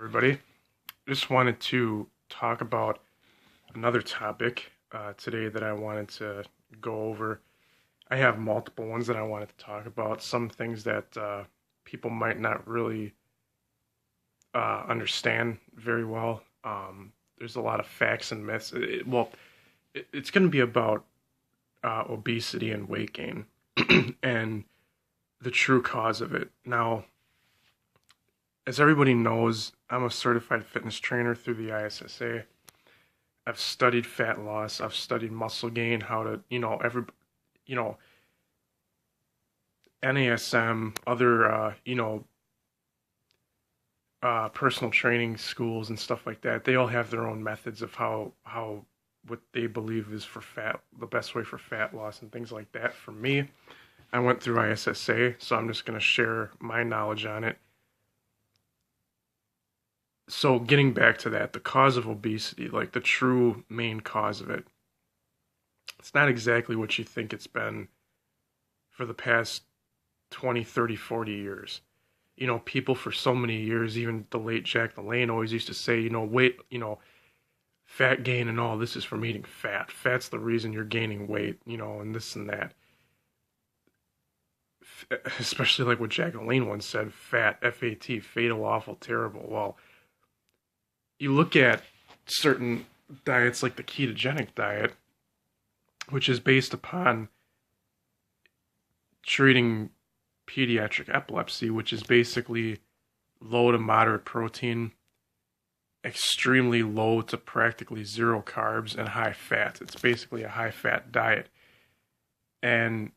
Everybody. Just wanted to talk about another topic today that I wanted to go over. I have multiple ones that I wanted to talk about. Some things that people might not really understand very well. There's a lot of facts and myths. It's going to be about obesity and weight gain and the true cause of it. Now, as everybody knows, I'm a certified fitness trainer through the ISSA. I've studied fat loss. I've studied muscle gain, how to, you know, NASM, other, personal training schools and stuff like that. They all have their own methods of how what they believe is for the best way for fat loss and things like that. For me, I went through ISSA, so I'm just going to share my knowledge on it. So getting back to that, the cause of obesity, like the true main cause of it, it's not exactly what you think it's been for the past 20, 30, 40 years. People for so many years, even the late Jack LaLanne always used to say, fat gain and all this is from eating fat. Fat's the reason you're gaining weight, and this and that. Especially like what Jack LaLanne once said, fat, F-A-T, fatal, awful, terrible. Well, you look at certain diets like the ketogenic diet, which is based upon treating pediatric epilepsy, which is basically low to moderate protein, extremely low to practically zero carbs, and high fat. It's basically a high fat diet. And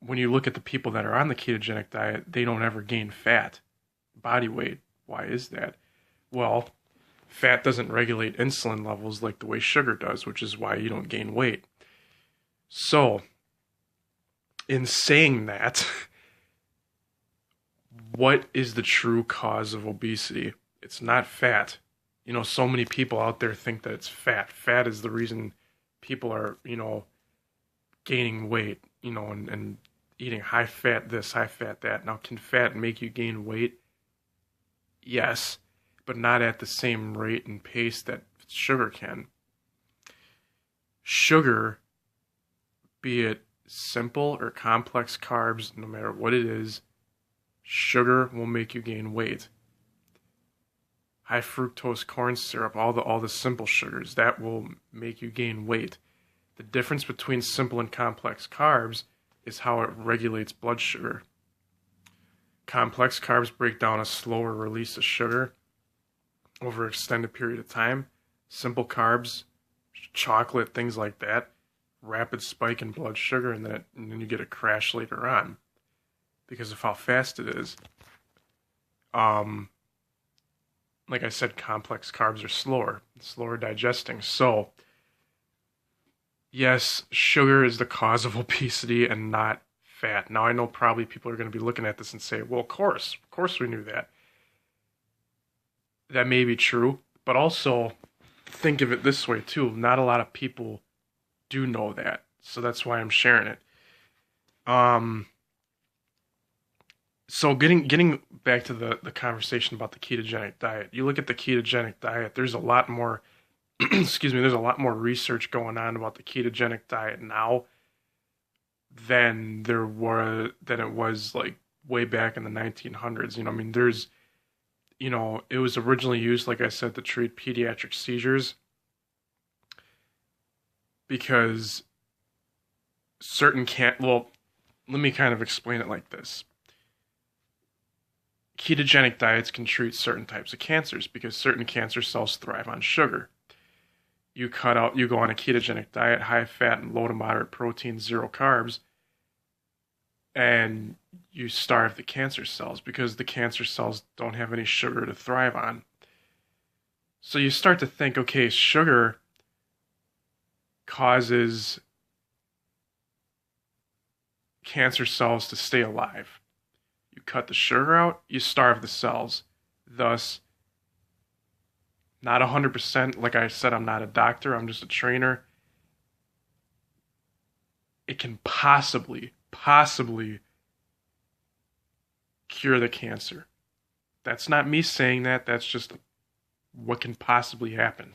when you look at the people that are on the ketogenic diet, they don't ever gain fat, body weight. Why is that? Well, fat doesn't regulate insulin levels like the way sugar does, which is why you don't gain weight. So, in saying that, what is the true cause of obesity? It's not fat. So many people out there think that it's fat. Fat is the reason people are, gaining weight, and eating high fat this, high fat that. Now, can fat make you gain weight? Yes, but not at the same rate and pace that sugar can. Sugar, be it simple or complex carbs, no matter what it is, sugar will make you gain weight. High fructose corn syrup, all the simple sugars, that will make you gain weight. The difference between simple and complex carbs is how it regulates blood sugar. Complex carbs break down a slower release of sugar over an extended period of time. Simple carbs, chocolate, things like that, rapid spike in blood sugar, and then you get a crash later on because of how fast it is. Like I said, complex carbs are slower digesting. So, yes, sugar is the cause of obesity and not fat. Now, I know probably people are going to be looking at this and say, well, of course we knew that. That may be true, but also think of it this way too. Not a lot of people do know that, so that's why I'm sharing it. So getting back to the conversation about the ketogenic diet, you look at the ketogenic diet, there's a lot more, there's a lot more research going on about the ketogenic diet now than it was like way back in the 1900s. It was originally used, like I said, to treat pediatric seizures because let me kind of explain it like this. Ketogenic diets can treat certain types of cancers because certain cancer cells thrive on sugar. You go on a ketogenic diet, high fat and low to moderate protein, zero carbs, and you starve the cancer cells because the cancer cells don't have any sugar to thrive on. So you start to think, okay, sugar causes cancer cells to stay alive. You cut the sugar out, you starve the cells. Thus, not 100%, like I said, I'm not a doctor, I'm just a trainer. It can possibly cure the cancer. That's not me saying that. That's just what can possibly happen.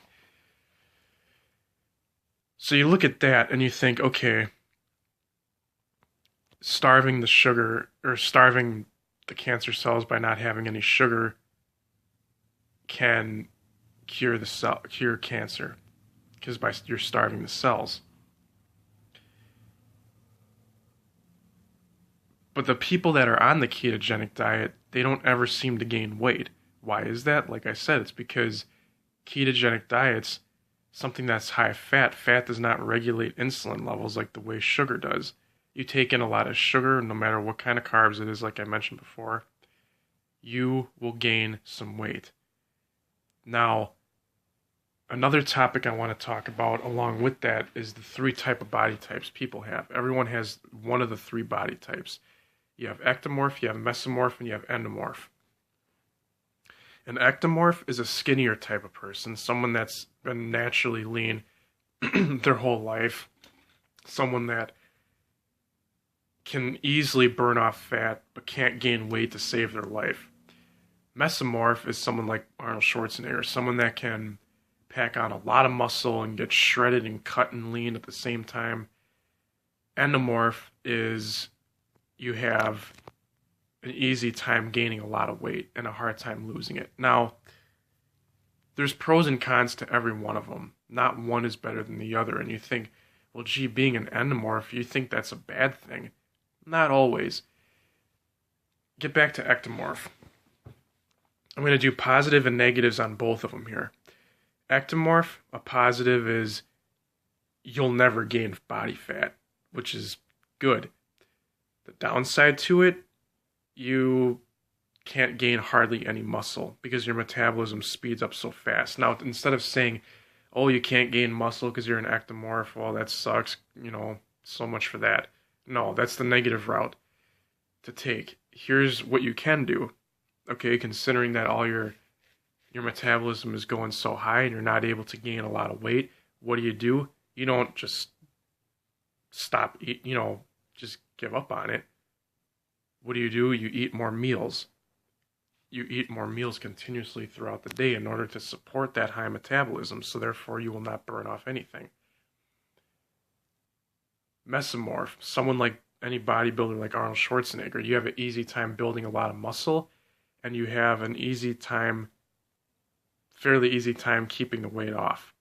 So you look at that and you think, okay, starving the sugar or starving the cancer cells by not having any sugar can cure cancer because you're starving the cells. But the people that are on the ketogenic diet, they don't ever seem to gain weight. Why is that? Like I said, it's because ketogenic diets, something that's high fat, fat does not regulate insulin levels like the way sugar does. You take in a lot of sugar, no matter what kind of carbs it is, like I mentioned before, you will gain some weight. Now, another topic I want to talk about along with that is the 3 type of body types people have. Everyone has one of the 3 body types. You have ectomorph, you have mesomorph, and you have endomorph. An ectomorph is a skinnier type of person, someone that's been naturally lean their whole life, someone that can easily burn off fat but can't gain weight to save their life. Mesomorph is someone like Arnold Schwarzenegger, someone that can pack on a lot of muscle and get shredded and cut and lean at the same time. Endomorph is you have an easy time gaining a lot of weight and a hard time losing it. Now, there's pros and cons to every one of them. Not one is better than the other. And you think, well, gee, being an endomorph, you think that's a bad thing. Not always. Get back to ectomorph. I'm going to do positive and negatives on both of them here. Ectomorph, a positive is you'll never gain body fat, which is good. The downside to it, you can't gain hardly any muscle because your metabolism speeds up so fast. Now, instead of saying, oh, you can't gain muscle because you're an ectomorph, well, that sucks, so much for that. No, that's the negative route to take. Here's what you can do. Okay, considering that all your metabolism is going so high and you're not able to gain a lot of weight, what do? You don't just stop eating, just give up on it. What do? You eat more meals. You eat more meals continuously throughout the day in order to support that high metabolism, so therefore you will not burn off anything. Mesomorph, someone like any bodybuilder like Arnold Schwarzenegger, you have an easy time building a lot of muscle, and you have an fairly easy time keeping the weight off,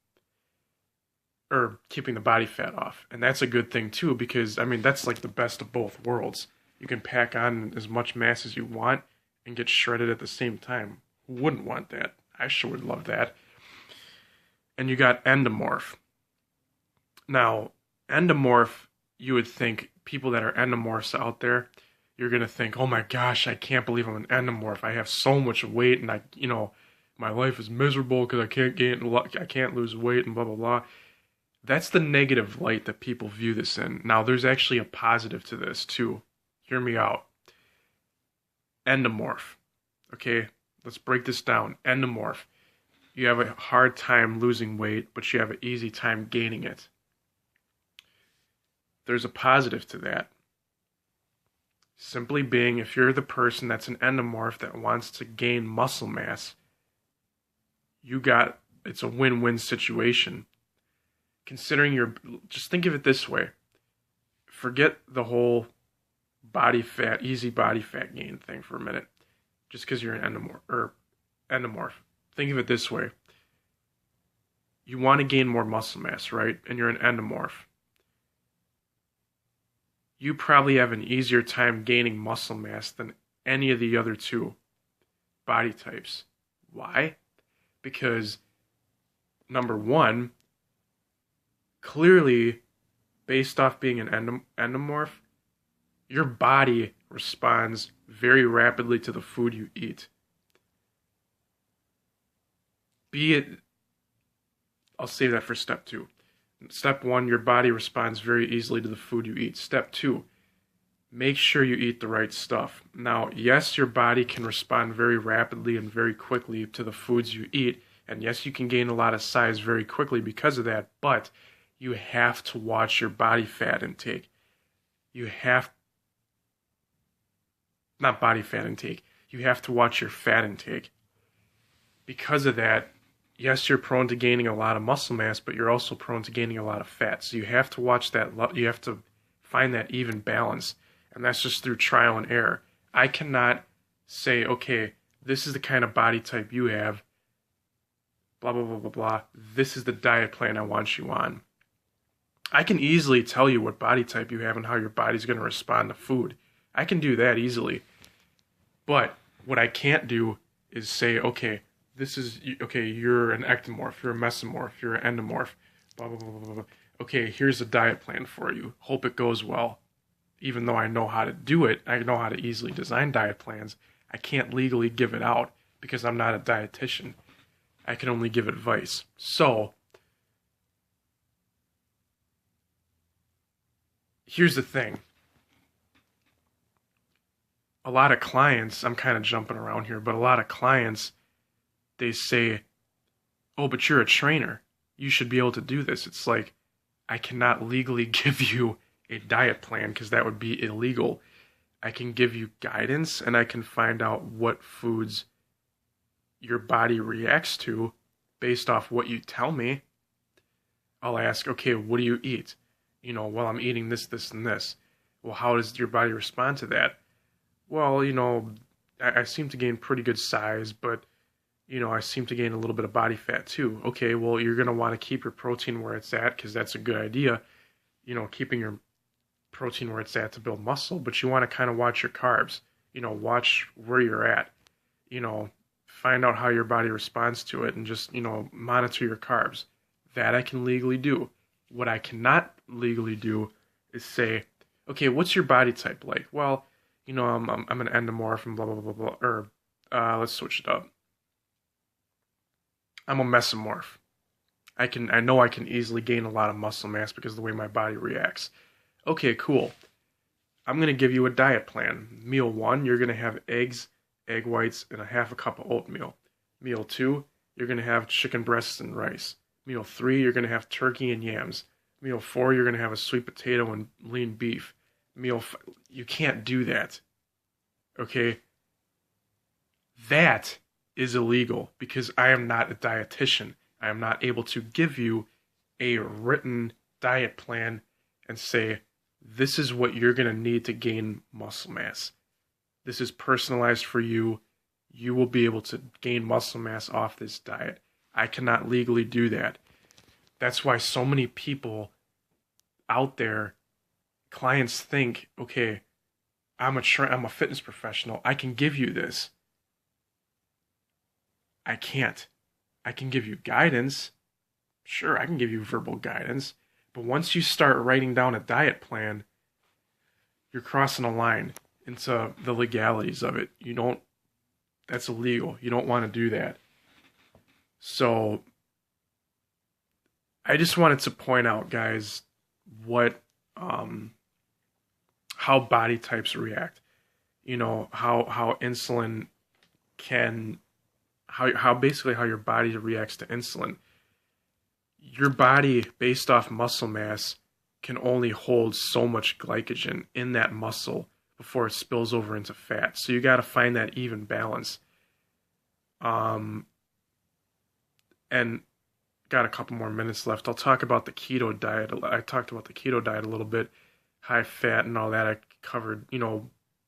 or keeping the body fat off. And that's a good thing too, because that's like the best of both worlds. You can pack on as much mass as you want and get shredded at the same time. Who wouldn't want that? I sure would love that. And you got endomorph. Now, endomorph, you would think, people that are endomorphs out there, you're going to think, oh my gosh, I can't believe I'm an endomorph. I have so much weight and my life is miserable because I can't lose weight and blah, blah, blah. That's the negative light that people view this in. Now, there's actually a positive to this too. Hear me out. Endomorph. Okay, let's break this down. Endomorph. You have a hard time losing weight, but you have an easy time gaining it. There's a positive to that. Simply being, if you're the person that's an endomorph that wants to gain muscle mass, it's a win-win situation. Considering just think of it this way. Forget the whole easy body fat gain thing for a minute. Just because you're an endomorph. Think of it this way. You want to gain more muscle mass, right? And you're an endomorph. You probably have an easier time gaining muscle mass than any of the other 2 body types. Why? Because, number 1, clearly, based off being an endomorph, your body responds very rapidly to the food you eat. I'll save that for step 2. Step 1, your body responds very easily to the food you eat. Step 2, make sure you eat the right stuff. Now, yes, your body can respond very rapidly and very quickly to the foods you eat, and yes, you can gain a lot of size very quickly because of that, but you have to watch your body fat intake. Not body fat intake. You have to watch your fat intake. Because of that, yes, you're prone to gaining a lot of muscle mass, but you're also prone to gaining a lot of fat. So you have to watch that. You have to find that even balance. And that's just through trial and error. I cannot say, okay, this is the kind of body type you have, blah, blah, blah, blah, blah. This is the diet plan I want you on. I can easily tell you what body type you have and how your body's going to respond to food. I can do that easily. But what I can't do is say, okay, you're an ectomorph, you're a mesomorph, you're an endomorph, blah, blah, blah, blah, blah. Okay, here's a diet plan for you. Hope it goes well. Even though I know how to do it, I know how to easily design diet plans, I can't legally give it out because I'm not a dietitian. I can only give advice. So, here's the thing. A lot of clients, I'm kind of jumping around here, but a lot of clients, they say, oh, but you're a trainer. You should be able to do this. It's like, I cannot legally give you a diet plan because that would be illegal. I can give you guidance and I can find out what foods your body reacts to based off what you tell me. I'll ask, okay, what do you eat? Well, I'm eating this, this, and this. Well, how does your body respond to that? Well, I seem to gain pretty good size, but, I seem to gain a little bit of body fat too. Okay, well, you're going to want to keep your protein where it's at because that's a good idea. Keeping your protein where it's at to build muscle, but you want to kind of watch your carbs. Watch where you're at. Find out how your body responds to it and just, monitor your carbs. That I can legally do. What I cannot legally do is say, okay, what's your body type like? Well, I'm an endomorph and blah, blah, blah, blah, or let's switch it up. I'm a mesomorph. I know I can easily gain a lot of muscle mass because of the way my body reacts. Okay, cool. I'm going to give you a diet plan. Meal 1, you're going to have eggs, egg whites, and a half a cup of oatmeal. Meal 2, you're going to have chicken breasts and rice. Meal 3, you're going to have turkey and yams. Meal 4, you're going to have a sweet potato and lean beef. You can't do that. Okay? That is illegal because I am not a dietitian. I am not able to give you a written diet plan and say, this is what you're going to need to gain muscle mass. This is personalized for you. You will be able to gain muscle mass off this diet. I cannot legally do that. That's why so many people out there, clients think, okay, I'm a fitness professional. I can give you this. I can't. I can give you guidance. Sure, I can give you verbal guidance. But once you start writing down a diet plan, you're crossing a line into the legalities of it. That's illegal. You don't want to do that. So, I just wanted to point out, guys, how body types react. How insulin can, how basically how your body reacts to insulin. Your body, based off muscle mass, can only hold so much glycogen in that muscle before it spills over into fat. So you got to find that even balance. And got a couple more minutes left. I'll talk about the keto diet. I talked about the keto diet a little bit, high fat and all that. I covered,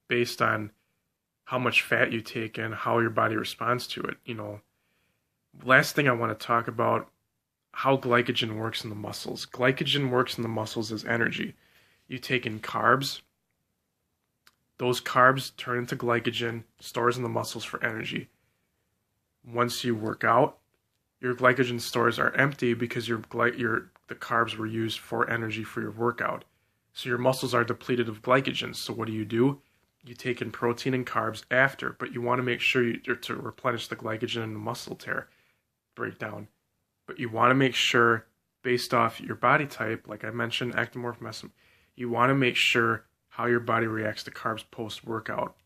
based on how much fat you take and how your body responds to it. Last thing I want to talk about, how glycogen works in the muscles. Glycogen works in the muscles as energy. You take in carbs. Those carbs turn into glycogen, stores in the muscles for energy. Once you work out, your glycogen stores are empty because the carbs were used for energy for your workout. So your muscles are depleted of glycogen. So what do? You take in protein and carbs after, but you want to make sure you're to replenish the glycogen in the muscle breakdown. But you want to make sure, based off your body type, like I mentioned, ectomorph, mesomorph, you want to make sure how your body reacts to carbs post-workout.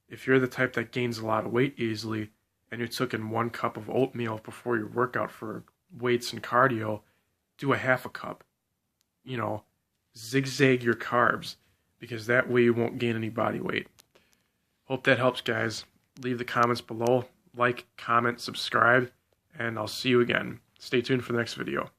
If you're the type that gains a lot of weight easily, and you took in 1 cup of oatmeal before your workout for weights and cardio, do a half a cup. Zigzag your carbs, because that way you won't gain any body weight. Hope that helps, guys. leave the comments below. Like, comment, subscribe, and I'll see you again. Stay tuned for the next video.